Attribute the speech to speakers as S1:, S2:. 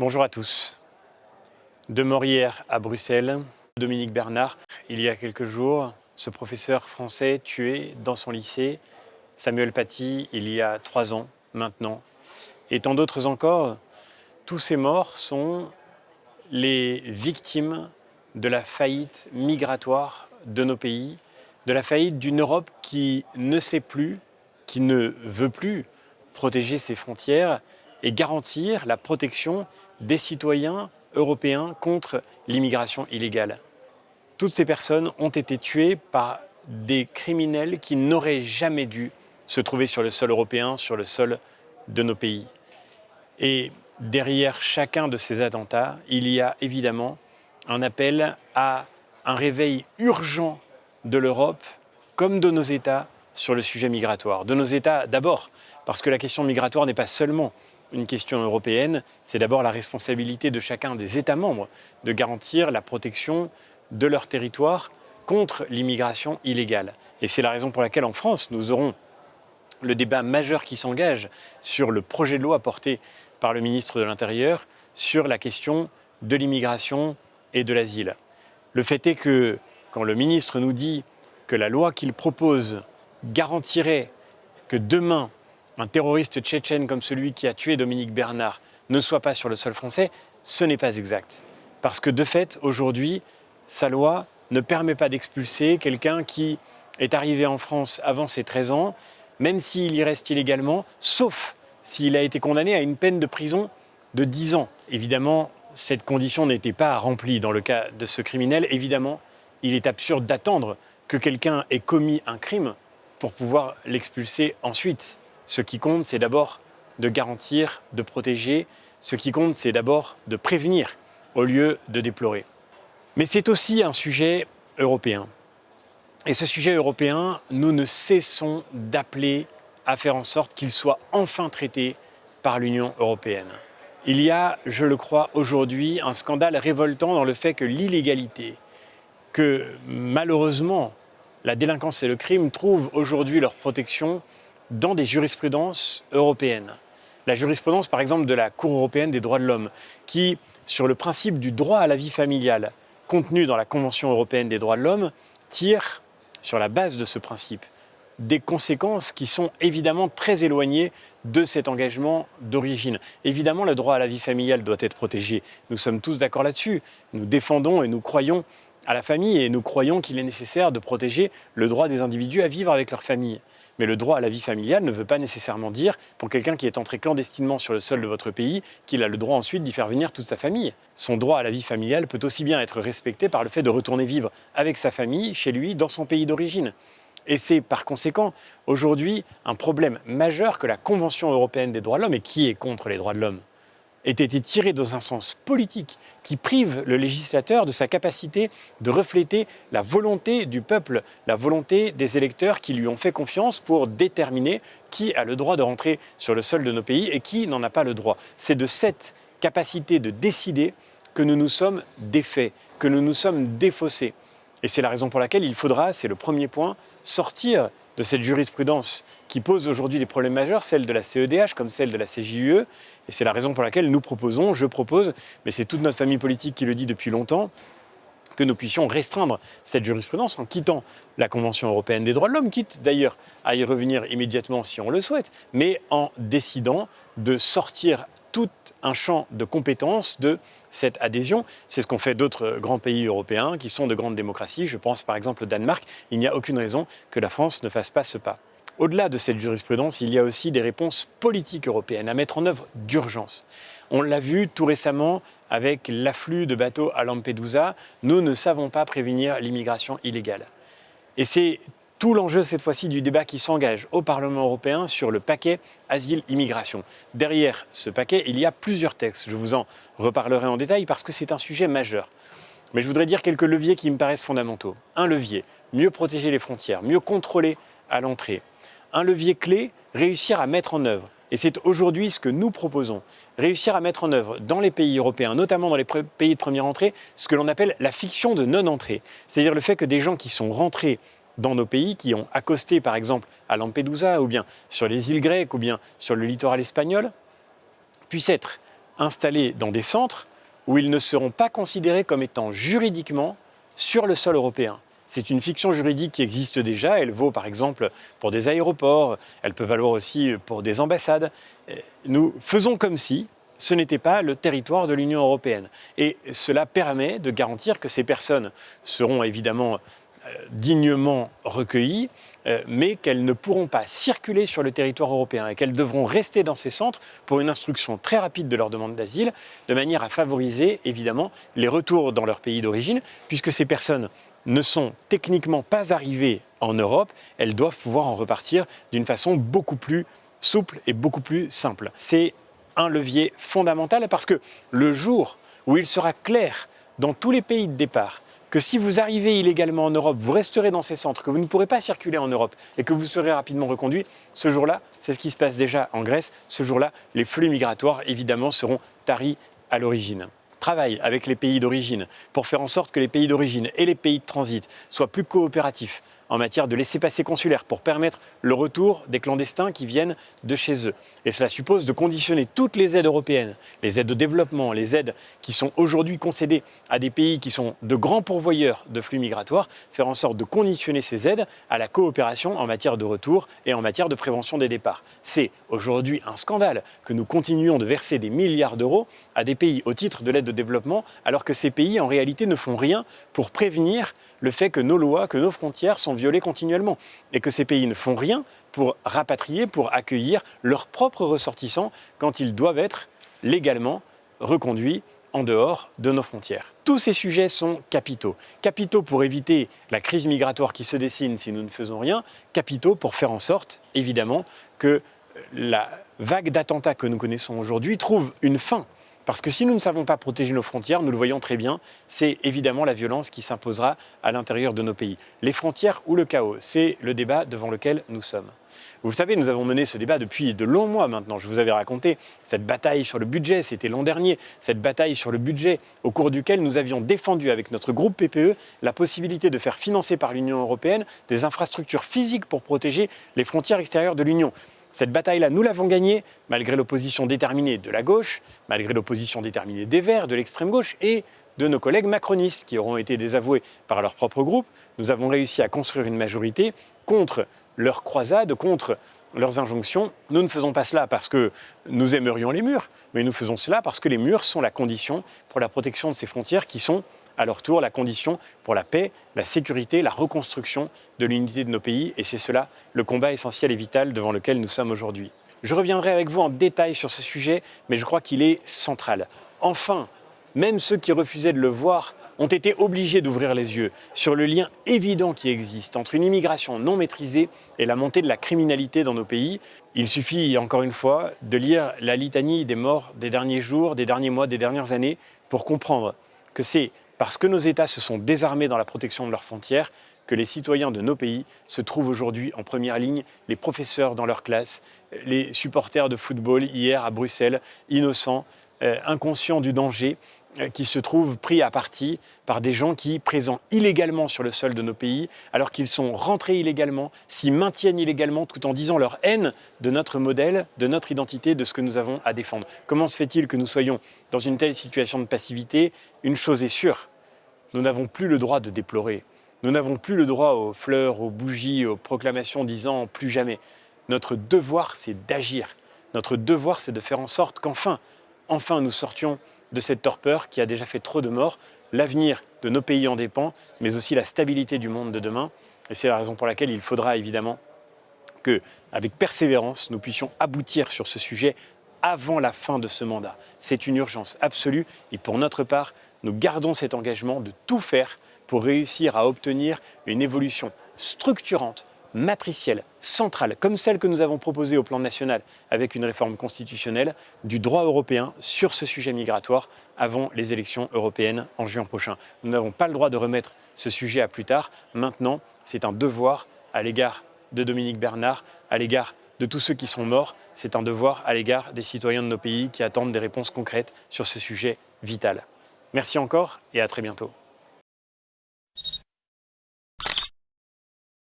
S1: Bonjour à tous. De mort hier à Bruxelles, Dominique Bernard, il y a quelques jours, ce professeur français tué dans son lycée, Samuel Paty, il y a 3 ans maintenant, et tant d'autres encore, tous ces morts sont les victimes de la faillite migratoire de nos pays, de la faillite d'une Europe qui ne sait plus, qui ne veut plus protéger ses frontières et garantir la protection des citoyens européens contre l'immigration illégale. Toutes ces personnes ont été tuées par des criminels qui n'auraient jamais dû se trouver sur le sol européen, sur le sol de nos pays. Et derrière chacun de ces attentats, il y a évidemment un appel à un réveil urgent de l'Europe comme de nos États sur le sujet migratoire. De nos États d'abord, parce que la question migratoire n'est pas seulement une question européenne, c'est d'abord la responsabilité de chacun des États membres de garantir la protection de leur territoire contre l'immigration illégale. Et c'est la raison pour laquelle en France, nous aurons le débat majeur qui s'engage sur le projet de loi porté par le ministre de l'Intérieur sur la question de l'immigration et de l'asile. Le fait est que quand le ministre nous dit que la loi qu'il propose garantirait que demain, un terroriste tchétchène comme celui qui a tué Dominique Bernard ne soit pas sur le sol français, ce n'est pas exact. Parce que de fait, aujourd'hui, sa loi ne permet pas d'expulser quelqu'un qui est arrivé en France avant ses 13 ans, même s'il y reste illégalement, sauf s'il a été condamné à une peine de prison de 10 ans. Évidemment, cette condition n'était pas remplie dans le cas de ce criminel. Évidemment, il est absurde d'attendre que quelqu'un ait commis un crime pour pouvoir l'expulser ensuite. Ce qui compte, c'est d'abord de garantir, de protéger. Ce qui compte, c'est d'abord de prévenir au lieu de déplorer. Mais c'est aussi un sujet européen. Et ce sujet européen, nous ne cessons d'appeler à faire en sorte qu'il soit enfin traité par l'Union européenne. Il y a, je le crois, aujourd'hui un scandale révoltant dans le fait que l'illégalité, que malheureusement la délinquance et le crime trouvent aujourd'hui leur protection dans des jurisprudences européennes. La jurisprudence, par exemple, de la Cour européenne des droits de l'homme, qui, sur le principe du droit à la vie familiale, contenu dans la Convention européenne des droits de l'homme, tire, sur la base de ce principe, des conséquences qui sont évidemment très éloignées de cet engagement d'origine. Évidemment, le droit à la vie familiale doit être protégé. Nous sommes tous d'accord là-dessus. Nous défendons et nous croyons à la famille et nous croyons qu'il est nécessaire de protéger le droit des individus à vivre avec leur famille. Mais le droit à la vie familiale ne veut pas nécessairement dire, pour quelqu'un qui est entré clandestinement sur le sol de votre pays, qu'il a le droit ensuite d'y faire venir toute sa famille. Son droit à la vie familiale peut aussi bien être respecté par le fait de retourner vivre avec sa famille, chez lui, dans son pays d'origine. Et c'est par conséquent aujourd'hui un problème majeur que la Convention européenne des droits de l'homme, et qui est contre les droits de l'homme, ait été tirée dans un sens politique qui prive le législateur de sa capacité de refléter la volonté du peuple, la volonté des électeurs qui lui ont fait confiance pour déterminer qui a le droit de rentrer sur le sol de nos pays et qui n'en a pas le droit. C'est de cette capacité de décider que nous nous sommes défaits, que nous nous sommes défaussés. Et c'est la raison pour laquelle il faudra, c'est le premier point, sortir de cette jurisprudence qui pose aujourd'hui des problèmes majeurs, celle de la CEDH comme celle de la CJUE. Et c'est la raison pour laquelle nous proposons, je propose, mais c'est toute notre famille politique qui le dit depuis longtemps, que nous puissions restreindre cette jurisprudence en quittant la Convention européenne des droits de l'homme, quitte d'ailleurs à y revenir immédiatement si on le souhaite, mais en décidant de sortir tout un champ de compétences de cette adhésion. C'est ce qu'ont fait d'autres grands pays européens qui sont de grandes démocraties. Je pense par exemple au Danemark. Il n'y a aucune raison que la France ne fasse pas ce pas. Au-delà de cette jurisprudence, il y a aussi des réponses politiques européennes à mettre en œuvre d'urgence. On l'a vu tout récemment avec l'afflux de bateaux à Lampedusa. Nous ne savons pas prévenir l'immigration illégale. Et c'est tout l'enjeu cette fois-ci du débat qui s'engage au Parlement européen sur le paquet asile-immigration. Derrière ce paquet, il y a plusieurs textes. Je vous en reparlerai en détail parce que c'est un sujet majeur. Mais je voudrais dire quelques leviers qui me paraissent fondamentaux. Un levier, mieux protéger les frontières, mieux contrôler à l'entrée. Un levier clé, réussir à mettre en œuvre. Et c'est aujourd'hui ce que nous proposons. Réussir à mettre en œuvre dans les pays européens, notamment dans les pays de première entrée, ce que l'on appelle la fiction de non-entrée. C'est-à-dire le fait que des gens qui sont rentrés dans nos pays, qui ont accosté par exemple à Lampedusa, ou bien sur les îles grecques, ou bien sur le littoral espagnol, puissent être installés dans des centres où ils ne seront pas considérés comme étant juridiquement sur le sol européen. C'est une fiction juridique qui existe déjà, elle vaut par exemple pour des aéroports, elle peut valoir aussi pour des ambassades. Nous faisons comme si ce n'était pas le territoire de l'Union européenne. Et cela permet de garantir que ces personnes seront évidemment dignement recueillies, mais qu'elles ne pourront pas circuler sur le territoire européen et qu'elles devront rester dans ces centres pour une instruction très rapide de leur demande d'asile, de manière à favoriser évidemment les retours dans leur pays d'origine, puisque ces personnes ne sont techniquement pas arrivées en Europe, elles doivent pouvoir en repartir d'une façon beaucoup plus souple et beaucoup plus simple. C'est un levier fondamental parce que le jour où il sera clair dans tous les pays de départ que si vous arrivez illégalement en Europe, vous resterez dans ces centres, que vous ne pourrez pas circuler en Europe et que vous serez rapidement reconduit, ce jour-là, c'est ce qui se passe déjà en Grèce, ce jour-là, les flux migratoires, évidemment, seront taris à l'origine. Travaille avec les pays d'origine pour faire en sorte que les pays d'origine et les pays de transit soient plus coopératifs en matière de laissez-passer consulaire pour permettre le retour des clandestins qui viennent de chez eux. Et cela suppose de conditionner toutes les aides européennes, les aides de développement, les aides qui sont aujourd'hui concédées à des pays qui sont de grands pourvoyeurs de flux migratoires, faire en sorte de conditionner ces aides à la coopération en matière de retour et en matière de prévention des départs. C'est aujourd'hui un scandale que nous continuions de verser des milliards d'euros à des pays au titre de l'aide de développement, alors que ces pays en réalité ne font rien pour prévenir le fait que nos lois, que nos frontières sont violées continuellement et que ces pays ne font rien pour rapatrier, pour accueillir leurs propres ressortissants quand ils doivent être légalement reconduits en dehors de nos frontières. Tous ces sujets sont capitaux. Capitaux pour éviter la crise migratoire qui se dessine si nous ne faisons rien, capitaux pour faire en sorte, évidemment, que la vague d'attentats que nous connaissons aujourd'hui trouve une fin. Parce que si nous ne savons pas protéger nos frontières, nous le voyons très bien, c'est évidemment la violence qui s'imposera à l'intérieur de nos pays. Les frontières ou le chaos, c'est le débat devant lequel nous sommes. Vous le savez, nous avons mené ce débat depuis de longs mois maintenant. Je vous avais raconté cette bataille sur le budget, c'était l'an dernier, cette bataille sur le budget au cours duquel nous avions défendu avec notre groupe PPE la possibilité de faire financer par l'Union européenne des infrastructures physiques pour protéger les frontières extérieures de l'Union. Cette bataille-là, nous l'avons gagnée malgré l'opposition déterminée de la gauche, malgré l'opposition déterminée des Verts, de l'extrême gauche et de nos collègues macronistes qui auront été désavoués par leur propre groupe. Nous avons réussi à construire une majorité contre leurs croisades, contre leurs injonctions. Nous ne faisons pas cela parce que nous aimerions les murs, mais nous faisons cela parce que les murs sont la condition pour la protection de ces frontières qui sont à leur tour la condition pour la paix, la sécurité, la reconstruction de l'unité de nos pays. Et c'est cela le combat essentiel et vital devant lequel nous sommes aujourd'hui. Je reviendrai avec vous en détail sur ce sujet, mais je crois qu'il est central. Enfin, même ceux qui refusaient de le voir ont été obligés d'ouvrir les yeux sur le lien évident qui existe entre une immigration non maîtrisée et la montée de la criminalité dans nos pays. Il suffit, encore une fois, de lire la litanie des morts des derniers jours, des derniers mois, des dernières années, pour comprendre que c'est parce que nos États se sont désarmés dans la protection de leurs frontières que les citoyens de nos pays se trouvent aujourd'hui en première ligne, les professeurs dans leurs classes, les supporters de football hier à Bruxelles, innocents, inconscients du danger, qui se trouvent pris à partie par des gens qui, présents illégalement sur le sol de nos pays, alors qu'ils sont rentrés illégalement, s'y maintiennent illégalement tout en disant leur haine de notre modèle, de notre identité, de ce que nous avons à défendre. Comment se fait-il que nous soyons dans une telle situation de passivité? Une chose est sûre, nous n'avons plus le droit de déplorer. Nous n'avons plus le droit aux fleurs, aux bougies, aux proclamations disant « plus jamais ». Notre devoir, c'est d'agir. Notre devoir, c'est de faire en sorte qu'enfin nous sortions de cette torpeur qui a déjà fait trop de morts. L'avenir de nos pays en dépend, mais aussi la stabilité du monde de demain. Et c'est la raison pour laquelle il faudra évidemment qu'avec persévérance, nous puissions aboutir sur ce sujet avant la fin de ce mandat. C'est une urgence absolue et pour notre part, nous gardons cet engagement de tout faire pour réussir à obtenir une évolution structurante, matricielle, centrale, comme celle que nous avons proposée au plan national avec une réforme constitutionnelle du droit européen sur ce sujet migratoire avant les élections européennes en juin prochain. Nous n'avons pas le droit de remettre ce sujet à plus tard. Maintenant, c'est un devoir à l'égard de Dominique Bernard, à l'égard de tous ceux qui sont morts. C'est un devoir à l'égard des citoyens de nos pays qui attendent des réponses concrètes sur ce sujet vital. Merci encore et à très bientôt.